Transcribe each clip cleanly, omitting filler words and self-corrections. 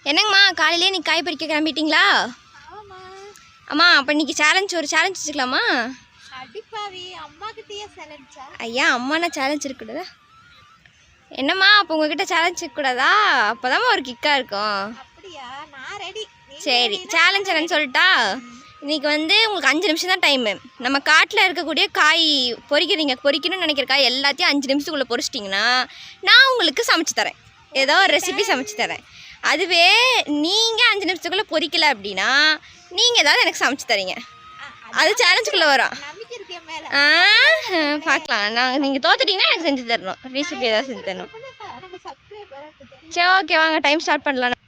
என்னங்கம்மா காலையிலே நீ காய் பறிக்க கிளம்பிட்டீங்களா? அம்மா அப்போ இன்னைக்கு ஒரு சேலஞ்ச் வச்சுக்கலாமா? ஐயா அம்மானா சேலஞ்ச் இருக்கக்கூடாதா? என்னம்மா அப்போ உங்ககிட்ட சேலஞ்ச் இருக்கக்கூடாதா? அப்போதாம்மா ஒரு கிக்காக இருக்கும். சரி சேலஞ்ச் என்னன்னு சொல்லிட்டா? இன்றைக்கி உங்களுக்கு 5 நிமிஷம் தான் டைமு. நம்ம காட்டில் இருக்கக்கூடிய காய் பொறிக்கணும்னு நினைக்கிற காய் எல்லாத்தையும் 5 நிமிஷத்துக்குள்ளே பொறிச்சிட்டிங்கன்னா நான் உங்களுக்கு சமைச்சு தரேன், ஏதோ ஒரு ரெசிபி சமைச்சு தரேன். அதுவே நீங்கள் 5 நிமிஷத்துக்குள்ளே பொறிக்கலை அப்படின்னா நீங்கள் ஏதாவது எனக்கு சமைச்சு தரீங்க, அது சேலஞ்சுக்குள்ளே வரும். பார்க்கலாம். நீங்கள் தோத்துட்டிங்கன்னா எனக்கு செஞ்சு தரணும், ரெசிபி ஏதாவது செஞ்சு தரணும். சரி ஓகே வாங்க டைம் ஸ்டார்ட் பண்ணலாம்.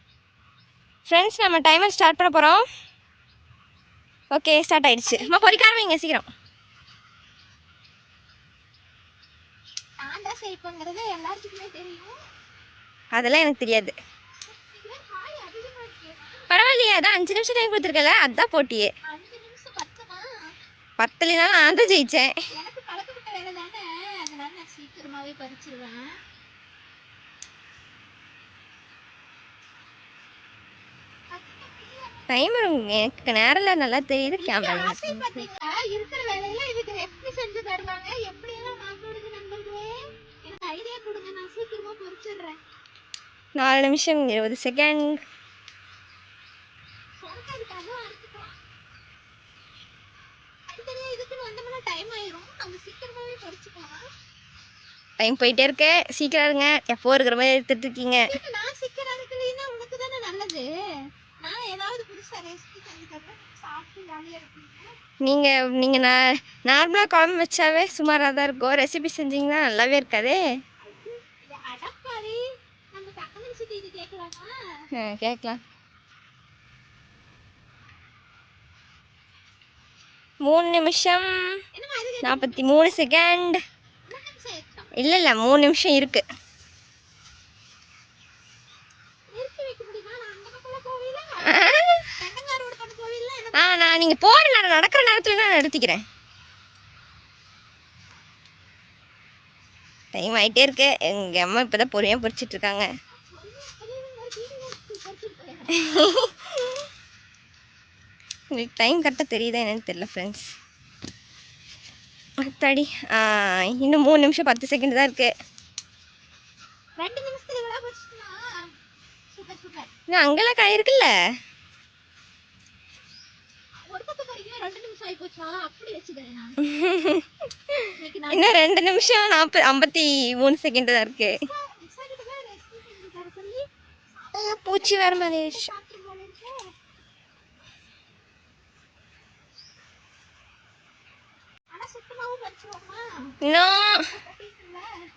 ஃப்ரெண்ட்ஸ் நம்ம டைமர் ஸ்டார்ட் பண்ண போகிறோம். ஓகே ஸ்டார்ட் ஆயிடுச்சு. அம்மா பொறிக்க ஆரம்பிங்க சீக்கிரம். அதெல்லாம் எனக்கு தெரியாது. பரவாயில்லையே, அதான் 5 நிமிஷம் டைம் கொடுத்துருக்கல, அதுதான் போட்டியே. 10 நான் தான் ஜெயிச்சேன். டைமர் எனக்கு நேரில் நல்லா தெரியுது. கேமரா இருக்கிற வேலையில இதுக்கு எப்படி செஞ்சு தருவாங்க, எப்படி எல்லாம் மாட்டோடுது நண்பர்களே, எனக்கு ஐடியா கொடுங்க, நான் சீக்கிரமா பொறிச்சிடுறேன். 4 நிமிஷம் 20 செகண்ட். டைம் போயிட்டே இருக்கு, சீக்கிரம் இருங்க. எப்போ இருக்கிற மாதிரி எடுத்துட்டு இருக்கீங்க. நீங்க நார்மலா குழம்பு வச்சாவே சுமாராக தான் இருக்கும், ரெசிபி செஞ்சீங்கன்னா நல்லாவே இருக்காதே. கேட்கலாம். 3 நிமிஷம் 43 செகண்ட். இல்லை 3 நிமிஷம் இருக்கு. நீங்க போற நேரம், நடக்கிற நேரத்துல நான் நிறுத்திக்கிறேன். டைம் ஆயிட்டே இருக்கு. எங்க அம்மா இப்பதான் பொறுமையா பொறிச்சிட்டு இருக்காங்க. உங்களுக்கு டைம் கரெக்டாக தெரியுதா என்னன்னு தெரியல ஃப்ரெண்ட்ஸ். தடி இன்னும் 3 நிமிஷம் 10 செகண்ட் தான் இருக்கு. இன்னும் அங்கெல்லாம் காய் இருக்குல்ல. இன்னும் 2 நிமிஷம் 53 செகண்ட் தான் இருக்கு. பூச்சி வேற மாதிரி. இன்னும்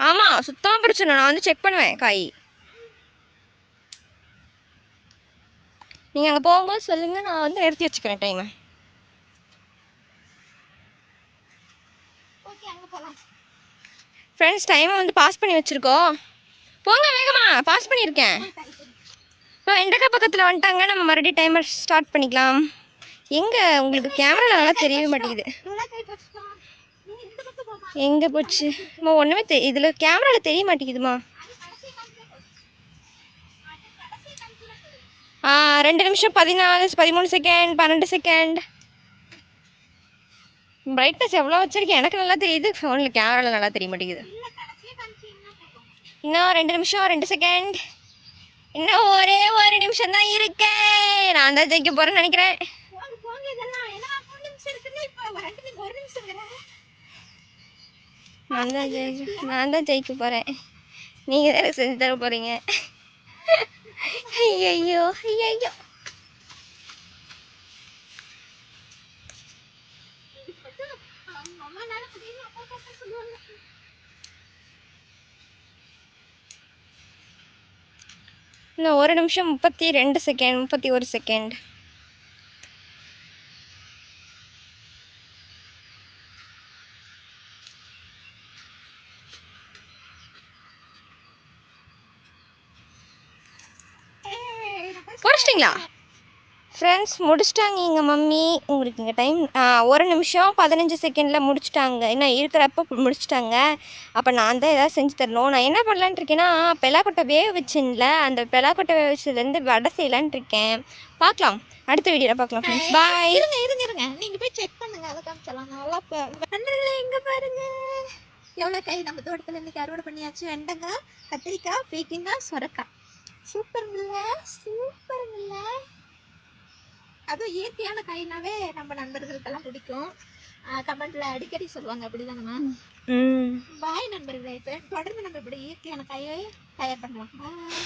ஆமா சுத்தமா பிரச்சனை. நான் செக் பண்ணுவேன் காய். நீங்க அங்க போகும்போது சொல்லுங்க, நான் நிறுத்தி வச்சுக்கிறேன் டைமை. ஃப்ரெண்ட்ஸ் டைமை பாஸ் பண்ணி வச்சிருக்கோம். போங்க வேகமா, பாஸ் பண்ணியிருக்கேன். இப்போ வெண்டைக்காய் பக்கத்தில் வந்துட்டாங்க. நம்ம மறுபடியும் டைமர் ஸ்டார்ட் பண்ணிக்கலாம். எங்கே உங்களுக்கு கேமரா நல்லா தெரியவே மாட்டேங்குது. எங்கே போச்சு ஒன்றுமே இதில் கேமராவில் தெரிய மாட்டேங்குதுமா. 2 நிமிஷம் 14 13 செகண்ட் 12 செகண்ட். பிரைட்னஸ் எவ்வளோ வச்சிருக்கேன் எனக்கு நல்லா தெரியுது, ஃபோனில் கேமராவில் நல்லா தெரிய மாட்டேங்குது. இன்னும் 2 நிமிஷம் 2 செகண்ட். இன்னும் ஒரே 1 நிமிஷம் தான் இருக்கு. நான் தான் ஜெயிக்க போறேன்னு நினைக்கிறேன். நான் தான் ஜெயிக்க போறேன். நீங்க தான் எனக்கு செஞ்சு தர போறீங்க. ஐயோ ஐயோ. இன்னும் 1 நிமிஷம் 32 செகண்ட் 31 செகண்ட். பொறிச்சிட்டிங்களா? ஃப்ரெண்ட்ஸ் முடிச்சிட்டாங்க எங்கள் மம்மி. உங்களுக்கு இங்கே டைம் 1 நிமிஷம் 15 செகண்டில் முடிச்சிட்டாங்க. இன்னும் இருக்கிறப்ப முடிச்சிட்டாங்க. அப்போ நான் தான் ஏதாவது செஞ்சு தரணும். நான் என்ன பண்ணலான்ட்டு இருக்கேன்னா, பெலாக்கொட்டை வேக வச்சுன்ல, அந்த பெலாக்கொட்டை வேக வச்சதுலேருந்து வடை செய்யலான்ட்டு இருக்கேன். பார்க்கலாம், அடுத்த வீடியோவில் பார்க்கலாம் ஃப்ரெண்ட்ஸ். பாய். இருங்க நீங்க போய் செக் பண்ணுங்க. அதை காமிச்சலாம் நல்லா நண்பர்களே. எங்க பாருங்க எவ்வளோ காய் நம்ம தோட்டத்தில் இன்னைக்கு அறுவடை பண்ணியாச்சு. வெண்டைக்காய், கத்திரிக்காய், பீக்கிங்காய், சொரக்காய். சூப்பருங்கல்ல, சூப்பருங்கல்ல. அதுவும் இயற்கையான காய்னாவே நம்ம நண்பர்களுக்கெல்லாம் பிடிக்கும். கமெண்ட்ல அடிக்கடி சொல்லுவாங்க. அப்படிதானம்மா? பாய் நண்பர்களே. தொடர்ந்து நம்ம இப்படி இயற்கையான காயை தயார் பண்ணலாம். பாய்.